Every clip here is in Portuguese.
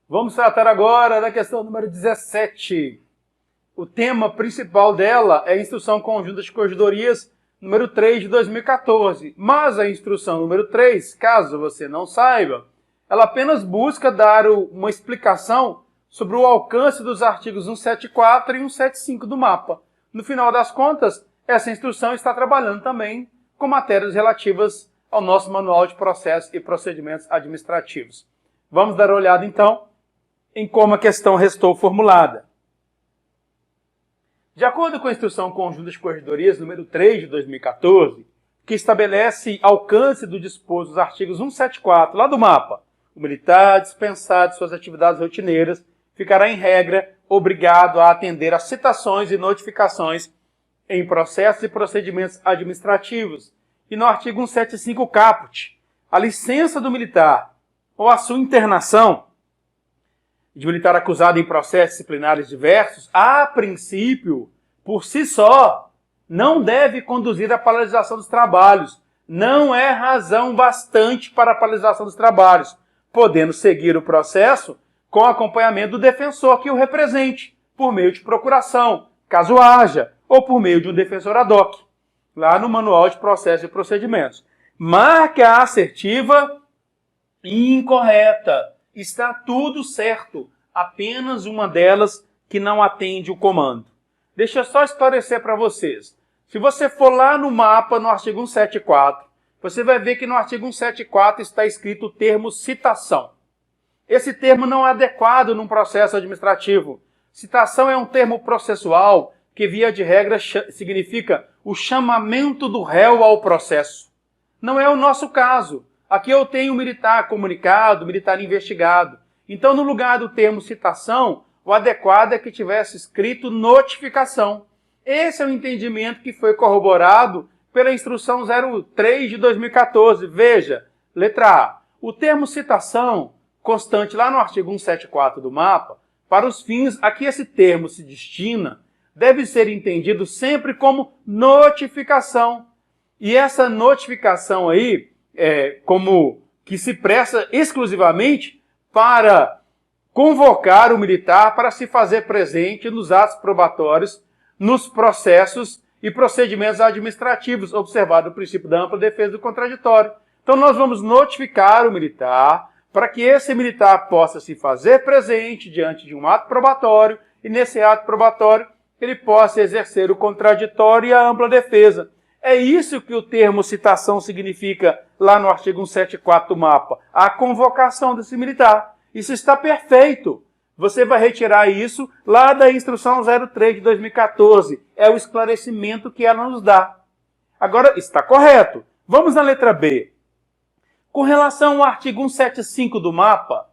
Vamos tratar agora da questão número 17. O tema principal dela é a Instrução Conjunta de Corregedorias número 3 de 2014. Mas a instrução número 3, caso você não saiba, ela apenas busca dar uma explicação sobre o alcance dos artigos 174 e 175 do mapa. No final das contas, essa instrução está trabalhando também com matérias relativas ao nosso Manual de Processos e Procedimentos Administrativos. Vamos dar uma olhada, então, em como a questão restou formulada. De acordo com a Instrução Conjunta de Corregedorias número 3 de 2014, que estabelece alcance do disposto dos artigos 174, lá do mapa, o militar, dispensado de suas atividades rotineiras, ficará, em regra, obrigado a atender às citações e notificações em processos e procedimentos administrativos. E no artigo 175 caput, a licença do militar ou a sua internação de militar acusado em processos disciplinares diversos, a princípio, por si só, não deve conduzir à paralisação dos trabalhos. Não é razão bastante para a paralisação dos trabalhos, podendo seguir o processo com acompanhamento do defensor que o represente, por meio de procuração, caso haja, ou por meio de um defensor ad hoc, lá no Manual de Processos e Procedimentos. Marca a assertiva incorreta. Está tudo certo, apenas uma delas que não atende o comando. Deixa eu só esclarecer para vocês. Se você for lá no mapa, no artigo 174, você vai ver que no artigo 174 está escrito o termo citação. Esse termo não é adequado num processo administrativo. Citação é um termo processual que, via de regra, significa o chamamento do réu ao processo. Não é o nosso caso. Aqui eu tenho o militar comunicado, militar investigado. Então, no lugar do termo citação, o adequado é que tivesse escrito notificação. Esse é o entendimento que foi corroborado pela Instrução 03 de 2014. Veja, letra A. O termo citação, constante lá no artigo 174 do mapa, para os fins a que esse termo se destina, deve ser entendido sempre como notificação. E essa notificação aí, como que se presta exclusivamente para convocar o militar para se fazer presente nos atos probatórios, nos processos e procedimentos administrativos, observado o princípio da ampla defesa do contraditório. Então nós vamos notificar o militar para que esse militar possa se fazer presente diante de um ato probatório e nesse ato probatório ele possa exercer o contraditório e a ampla defesa. É isso que o termo citação significa lá no artigo 174 do mapa, a convocação desse militar. Isso está perfeito. Você vai retirar isso lá da Instrução 03 de 2014. É o esclarecimento que ela nos dá. Agora, está correto. Vamos na letra B. Com relação ao artigo 175 do mapa,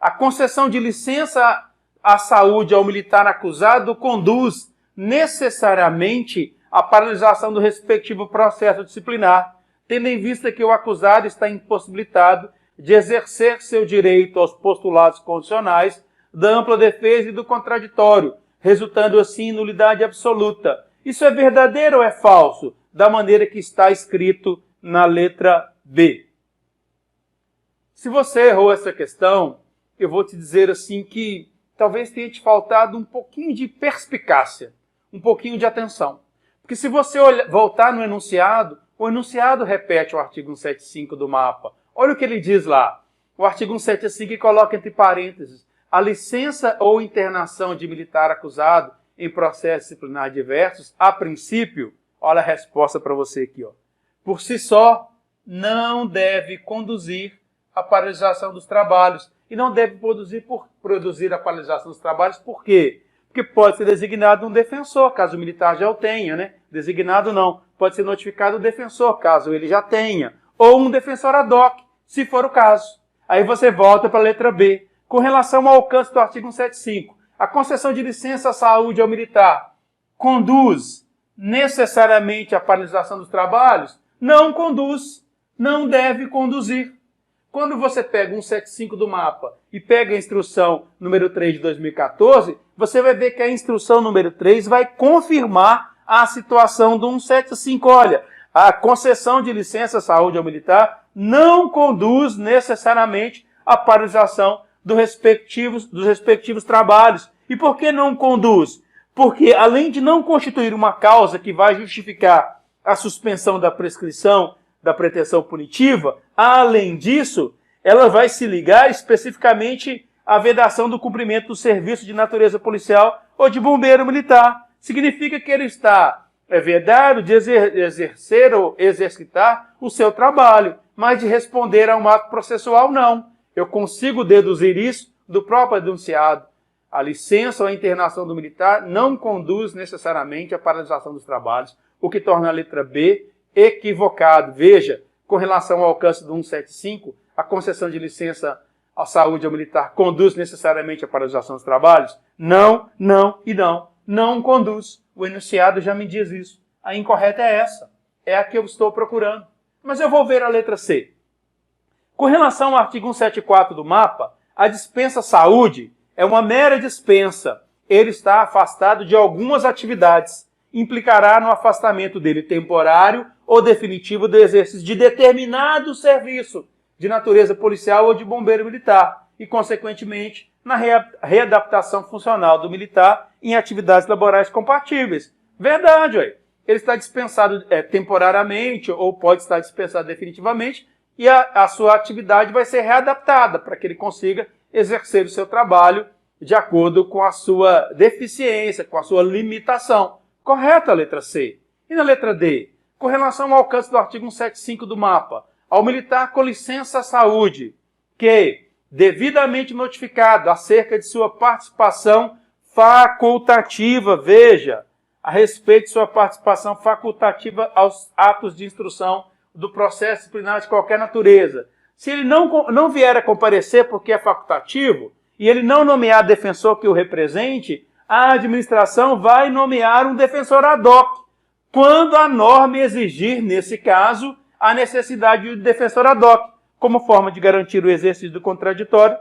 a concessão de licença à saúde ao militar acusado conduz necessariamente à paralisação do respectivo processo disciplinar, tendo em vista que o acusado está impossibilitado de exercer seu direito aos postulados condicionais da ampla defesa e do contraditório, resultando assim em nulidade absoluta. Isso é verdadeiro ou é falso? Da maneira que está escrito na letra B. Se você errou essa questão, eu vou te dizer assim que talvez tenha te faltado um pouquinho de perspicácia, um pouquinho de atenção. Porque se você voltar no enunciado, o enunciado repete o artigo 175 do mapa. Olha o que ele diz lá. O artigo 175 coloca entre parênteses a licença ou internação de militar acusado em processos disciplinares diversos, a princípio, olha a resposta para você aqui, ó, por si só, não deve conduzir à paralisação dos trabalhos. E não deve produzir a paralisação dos trabalhos, por quê? Porque pode ser designado um defensor, caso o militar já o tenha, né? Designado não. Pode ser notificado o defensor, caso ele já tenha. Ou um defensor ad hoc, se for o caso. Aí você volta para a letra B. Com relação ao alcance do artigo 175, a concessão de licença à saúde ao militar conduz necessariamente à paralisação dos trabalhos? Não conduz, não deve conduzir. Quando você pega o 175 do mapa e pega a instrução número 3 de 2014, você vai ver que a instrução número 3 vai confirmar a situação do 175. Olha, a concessão de licença à saúde ao militar não conduz necessariamente à paralisação dos respectivos trabalhos. E por que não conduz? Porque, além de não constituir uma causa que vai justificar a suspensão da prescrição da pretensão punitiva, além disso, ela vai se ligar especificamente à vedação do cumprimento do serviço de natureza policial ou de bombeiro militar. Significa que ele está vedado de exercer ou exercitar o seu trabalho, mas de responder a um ato processual, não. Eu consigo deduzir isso do próprio denunciado. A licença ou a internação do militar não conduz necessariamente à paralisação dos trabalhos, o que torna a letra B equivocado. Veja, com relação ao alcance do 175, a concessão de licença à saúde ao militar conduz necessariamente à paralisação dos trabalhos? Não, não e não. Não conduz. O enunciado já me diz isso. A incorreta é essa. É a que eu estou procurando. Mas eu vou ver a letra C. Com relação ao artigo 174 do MAPA, a dispensa saúde é uma mera dispensa. Ele está afastado de algumas atividades. Implicará no afastamento dele temporário ou definitivo do exercício de determinado serviço de natureza policial ou de bombeiro militar e, consequentemente, na readaptação funcional do militar em atividades laborais compatíveis. Verdade, ué. Ele está dispensado temporariamente ou pode estar dispensado definitivamente e a sua atividade vai ser readaptada para que ele consiga exercer o seu trabalho de acordo com a sua deficiência, com a sua limitação. Correta a letra C. E na letra D? Com relação ao alcance do artigo 175 do MAPA, ao militar com licença à saúde, que, devidamente notificado acerca de sua participação facultativa, veja, a respeito de sua participação facultativa aos atos de instrução do processo disciplinar de qualquer natureza. Se ele não vier a comparecer porque é facultativo, e ele não nomear defensor que o represente, a administração vai nomear um defensor ad hoc, quando a norma exigir, nesse caso, a necessidade de defensor ad hoc, como forma de garantir o exercício do contraditório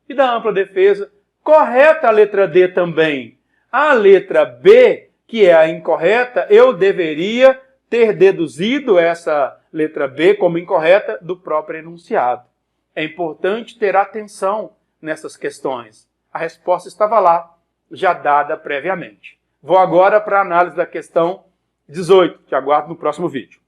e da ampla defesa. Correta a letra D também. A letra B, que é a incorreta, eu deveria ter deduzido essa letra B como incorreta do próprio enunciado. É importante ter atenção nessas questões. A resposta estava lá, já dada previamente. Vou agora para a análise da questão 18, que aguardo no próximo vídeo.